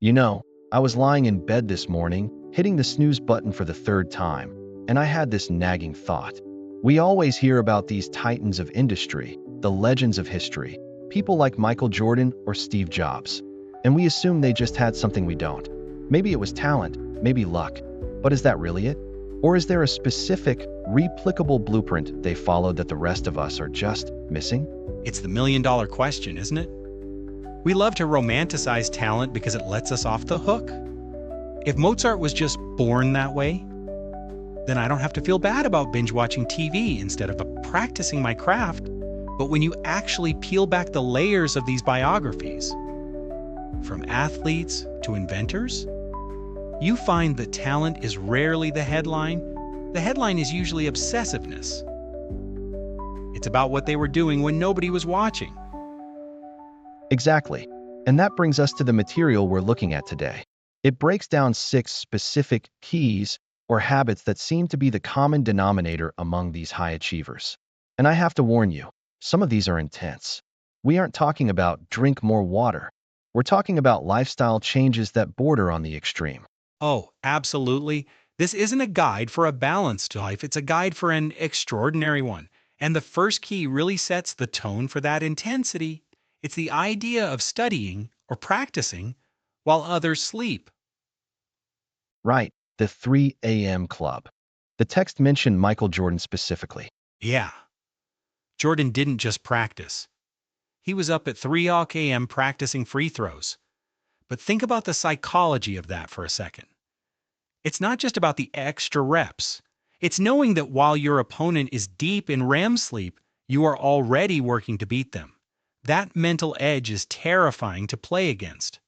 You know, I was lying in bed this morning, hitting the snooze button for the third time, and I had this nagging thought. We always hear about these titans of industry, the legends of history, people like Michael Jordan or Steve Jobs. And we assume they just had something we don't. Maybe it was talent, maybe luck. But is that really it? Or is there a specific, replicable blueprint they followed that the rest of us are just missing? It's the million-dollar question, isn't it? We love to romanticize talent because it lets us off the hook. If Mozart was just born that way, then I don't have to feel bad about binge-watching TV instead of practicing my craft. But when you actually peel back the layers of these biographies, from athletes to inventors, you find that talent is rarely the headline. The headline is usually obsessiveness. It's about what they were doing when nobody was watching. Exactly. And that brings us to the material we're looking at today. It breaks down 6 specific keys or habits that seem to be the common denominator among these high achievers. And I have to warn you, some of these are intense. We aren't talking about drink more water. We're talking about lifestyle changes that border on the extreme. Oh, absolutely. This isn't a guide for a balanced life, it's a guide for an extraordinary one. And the first key really sets the tone for that intensity. It's the idea of studying or practicing while others sleep. Right, the 3 a.m. club. The text mentioned Michael Jordan specifically. Yeah, Jordan didn't just practice. He was up at 3 a.m. practicing free throws. But think about the psychology of that for a second. It's not just about the extra reps. It's knowing that while your opponent is deep in REM sleep, you are already working to beat them. That mental edge is terrifying to play against.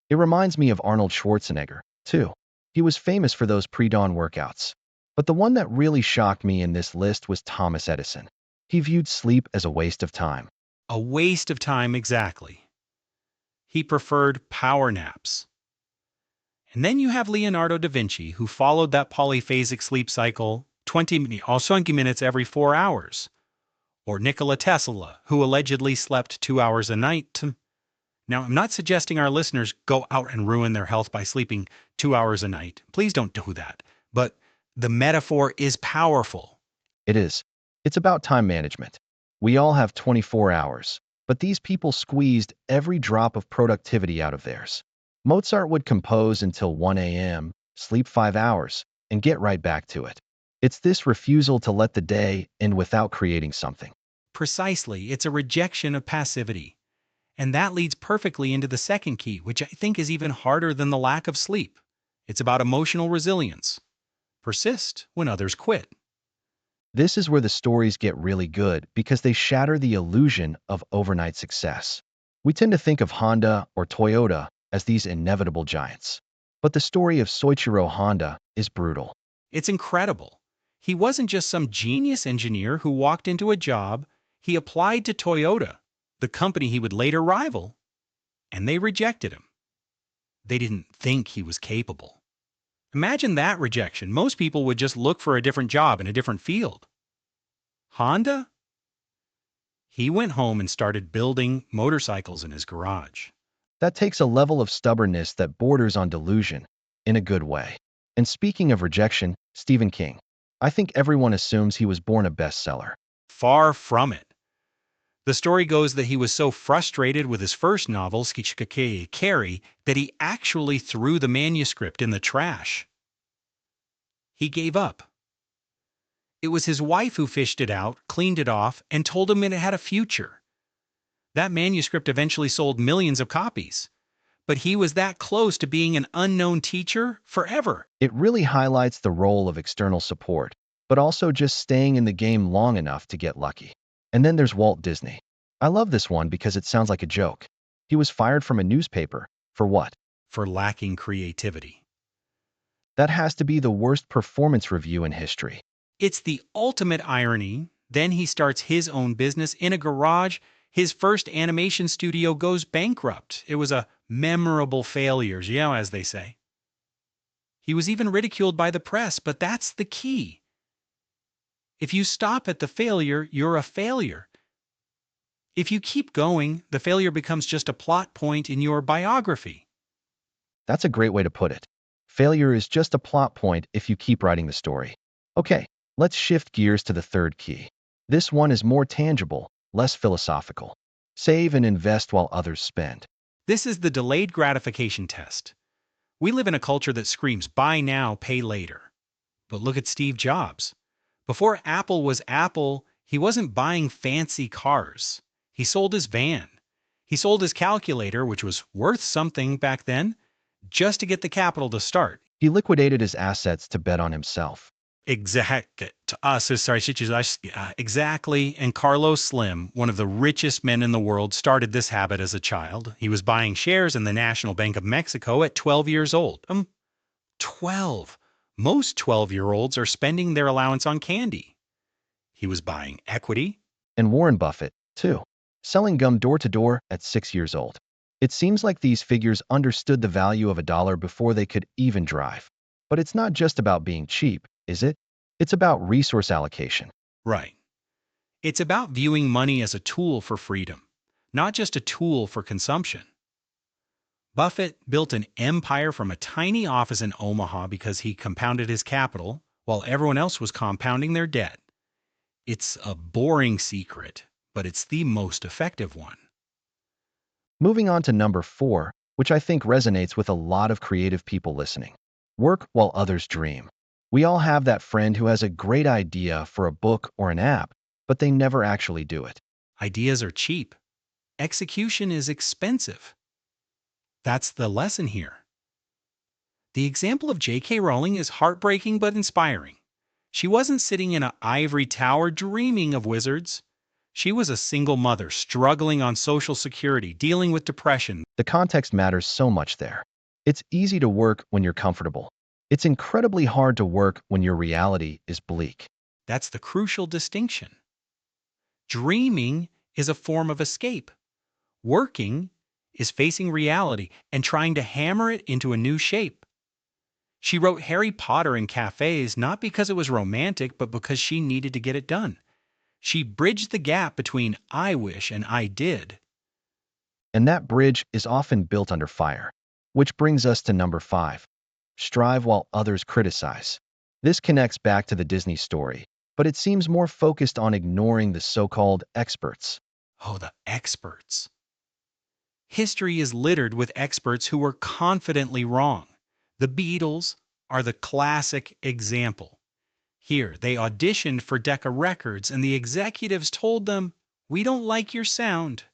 It reminds me of Arnold Schwarzenegger, too. He was famous for those pre-dawn workouts. But the one that really shocked me in this list was Thomas Edison. He viewed sleep as a waste of time. A waste of time, exactly. He preferred power naps. And then you have Leonardo da Vinci, who followed that polyphasic sleep cycle 20 minutes every 4 hours. Or Nikola Tesla, who allegedly slept 2 hours a night. Now, I'm not suggesting our listeners go out and ruin their health by sleeping 2 hours a night. Please don't do that. But the metaphor is powerful. It is. It's about time management. We all have 24 hours, but these people squeezed every drop of productivity out of theirs. Mozart would compose until 1 a.m., sleep 5 hours, and get right back to it. It's this refusal to let the day end without creating something. Precisely, it's a rejection of passivity. And that leads perfectly into the second key, which I think is even harder than the lack of sleep. It's about emotional resilience. Persist when others quit. This is where the stories get really good because they shatter the illusion of overnight success. We tend to think of Honda or Toyota as these inevitable giants. But the story of Soichiro Honda is brutal. It's incredible. He wasn't just some genius engineer who walked into a job. He applied to Toyota, the company he would later rival, and they rejected him. They didn't think he was capable. Imagine that rejection. Most people would just look for a different job in a different field. Honda? He went home and started building motorcycles in his garage. That takes a level of stubbornness that borders on delusion, in a good way. And speaking of rejection, Stephen King. I think everyone assumes he was born a bestseller. Far from it. The story goes that he was so frustrated with his first novel, Carrie, that he actually threw the manuscript in the trash. He gave up. It was his wife who fished it out, cleaned it off, and told him it had a future. That manuscript eventually sold millions of copies. But he was that close to being an unknown teacher forever. It really highlights the role of external support, but also just staying in the game long enough to get lucky. And then there's Walt Disney. I love this one because it sounds like a joke. He was fired from a newspaper. For what? For lacking creativity. That has to be the worst performance review in history. It's the ultimate irony. Then he starts his own business in a garage. His first animation studio goes bankrupt. It was a memorable failure, as they say. He was even ridiculed by the press, but that's the key. If you stop at the failure, you're a failure. If you keep going, the failure becomes just a plot point in your biography. That's a great way to put it. Failure is just a plot point if you keep writing the story. Okay, let's shift gears to the third key. This one is more tangible, less philosophical. Save and invest while others spend. This is the delayed gratification test. We live in a culture that screams, buy now, pay later. But look at Steve Jobs. Before Apple was Apple, he wasn't buying fancy cars. He sold his van. He sold his calculator, which was worth something back then, just to get the capital to start. He liquidated his assets to bet on himself. Exactly. And Carlos Slim, one of the richest men in the world, started this habit as a child. He was buying shares in the National Bank of Mexico at 12 years old. 12. Most 12-year-olds are spending their allowance on candy. He was buying equity. And Warren Buffett, too, selling gum door to door at 6 years old. It seems like these figures understood the value of a dollar before they could even drive. But it's not just about being cheap, is it? It's about resource allocation. Right. It's about viewing money as a tool for freedom, not just a tool for consumption. Buffett built an empire from a tiny office in Omaha because he compounded his capital while everyone else was compounding their debt. It's a boring secret, but it's the most effective one. Moving on to number 4, which I think resonates with a lot of creative people listening. Work while others dream. We all have that friend who has a great idea for a book or an app, but they never actually do it. Ideas are cheap. Execution is expensive. That's the lesson here. The example of J.K. Rowling is heartbreaking but inspiring. She wasn't sitting in an ivory tower dreaming of wizards. She was a single mother struggling on Social Security, dealing with depression. The context matters so much there. It's easy to work when you're comfortable. It's incredibly hard to work when your reality is bleak. That's the crucial distinction. Dreaming is a form of escape. Working is facing reality and trying to hammer it into a new shape. She wrote Harry Potter in cafes not because it was romantic, but because she needed to get it done. She bridged the gap between I wish and I did. And that bridge is often built under fire. Which brings us to number 5. Strive while others criticize. This connects back to the Disney story, but it seems more focused on ignoring the so-called experts. Oh, the experts. History is littered with experts who were confidently wrong. The Beatles are the classic example. Here, they auditioned for Decca Records, and the executives told them, "We don't like your sound."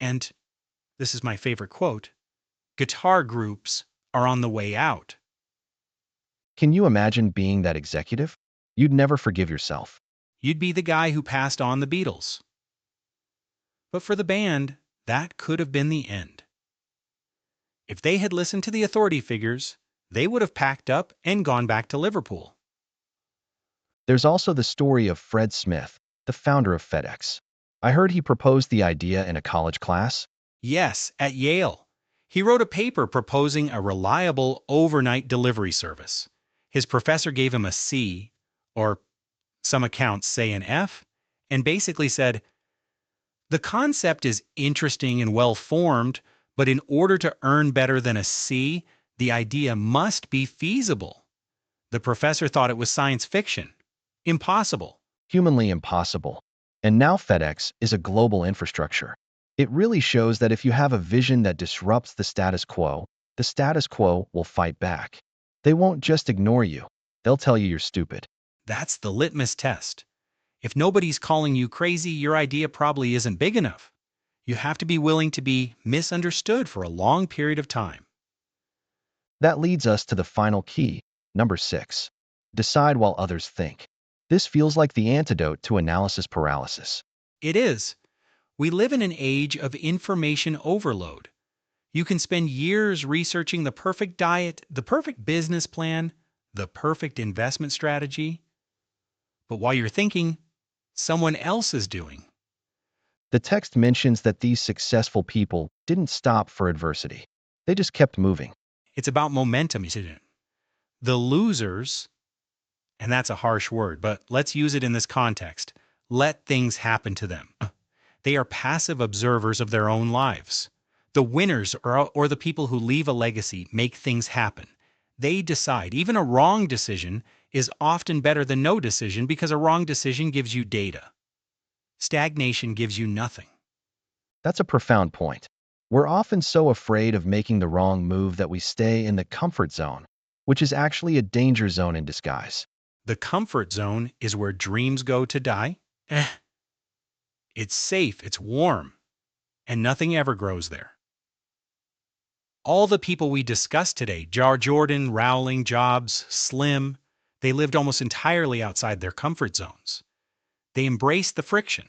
And, this is my favorite quote, "Guitar groups are on the way out." Can you imagine being that executive? You'd never forgive yourself. You'd be the guy who passed on the Beatles. But for the band, that could have been the end. If they had listened to the authority figures, they would have packed up and gone back to Liverpool. There's also the story of Fred Smith, the founder of FedEx. I heard he proposed the idea in a college class. Yes, at Yale. He wrote a paper proposing a reliable overnight delivery service. His professor gave him a C, or some accounts say an F, and basically said, "The concept is interesting and well-formed, but in order to earn better than a C, the idea must be feasible." The professor thought it was science fiction. Impossible. Humanly impossible. And now FedEx is a global infrastructure. It really shows that if you have a vision that disrupts the status quo will fight back. They won't just ignore you. They'll tell you you're stupid. That's the litmus test. If nobody's calling you crazy, your idea probably isn't big enough. You have to be willing to be misunderstood for a long period of time. That leads us to the final key, number 6. Decide while others think. This feels like the antidote to analysis paralysis. It is. We live in an age of information overload. You can spend years researching the perfect diet, the perfect business plan, the perfect investment strategy. But while you're thinking, someone else is doing. The text mentions that these successful people didn't stop for adversity. They just kept moving. It's about momentum, isn't it? The losers, and that's a harsh word, but let's use it in this context, let things happen to them. They are passive observers of their own lives. The winners or the people who leave a legacy make things happen. They decide. Even a wrong decision is often better than no decision because a wrong decision gives you data. Stagnation gives you nothing. That's a profound point. We're often so afraid of making the wrong move that we stay in the comfort zone, which is actually a danger zone in disguise. The comfort zone is where dreams go to die. It's safe, it's warm, and nothing ever grows there. All the people we discussed today, Jordan, Rowling, Jobs, Slim, they lived almost entirely outside their comfort zones. They embraced the friction.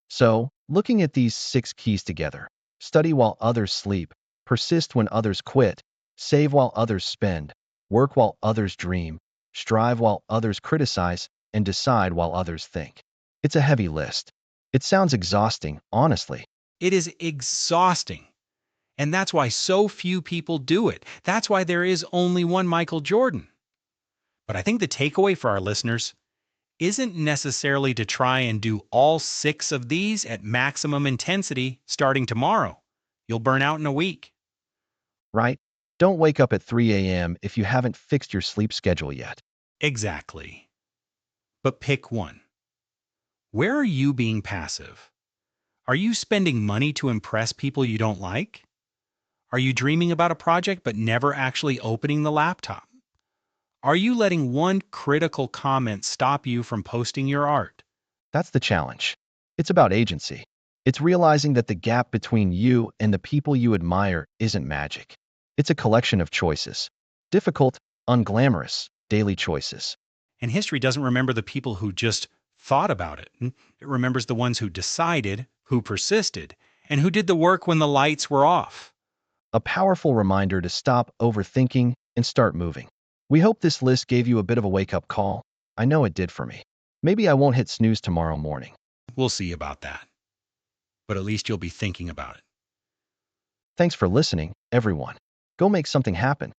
So, looking at these 6 keys together: study while others sleep, persist when others quit, save while others spend, work while others dream, strive while others criticize, and decide while others think. It's a heavy list. It sounds exhausting, honestly. It is exhausting. And that's why so few people do it. That's why there is only one Michael Jordan. But I think the takeaway for our listeners isn't necessarily to try and do all 6 of these at maximum intensity starting tomorrow. You'll burn out in a week. Right? Don't wake up at 3 a.m. if you haven't fixed your sleep schedule yet. Exactly. But pick one. Where are you being passive? Are you spending money to impress people you don't like? Are you dreaming about a project but never actually opening the laptop? Are you letting one critical comment stop you from posting your art? That's the challenge. It's about agency. It's realizing that the gap between you and the people you admire isn't magic. It's a collection of choices. Difficult, unglamorous, daily choices. And history doesn't remember the people who just thought about it. It remembers the ones who decided, who persisted, and who did the work when the lights were off. A powerful reminder to stop overthinking and start moving. We hope this list gave you a bit of a wake-up call. I know it did for me. Maybe I won't hit snooze tomorrow morning. We'll see about that. But at least you'll be thinking about it. Thanks for listening, everyone. Go make something happen.